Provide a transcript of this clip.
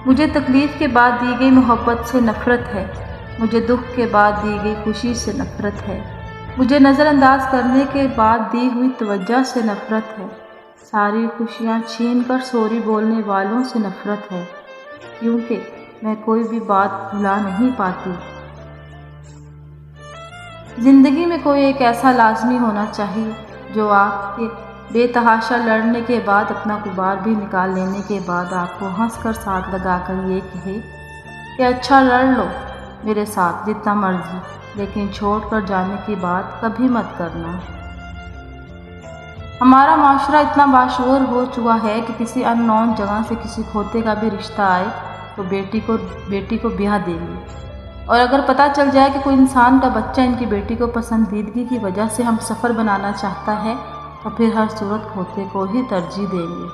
مجھے تکلیف کے بعد دی گئی محبت سے نفرت ہے، مجھے دکھ کے بعد دی گئی خوشی سے نفرت ہے، مجھے نظر انداز کرنے کے بعد دی ہوئی توجہ سے نفرت ہے، ساری خوشیاں چھین کر سوری بولنے والوں سے نفرت ہے، کیونکہ میں کوئی بھی بات بھلا نہیں پاتی۔ زندگی میں کوئی ایک ایسا لازمی ہونا چاہیے جو آپ کے بے تحاشا لڑنے کے بعد اپنا غبار بھی نکال لینے کے بعد آپ کو ہنس کر ساتھ لگا کر یہ کہے کہ اچھا لڑ لو میرے ساتھ جتنا مرضی، لیکن چھوڑ کر جانے کی بات کبھی مت کرنا۔ ہمارا معاشرہ اتنا باشعور ہو چکا ہے کہ کسی ان نون جگہ سے کسی کھوتے کا بھی رشتہ آئے تو بیٹی کو بیاہ دیں گے، اور اگر پتہ چل جائے کہ کوئی انسان کا بچہ ان کی بیٹی کو پسندیدگی کی وجہ سے ہم سفر بنانا چاہتا ہے تو پھر ہر صورت کھوتے کو ہی ترجیح دیں گے۔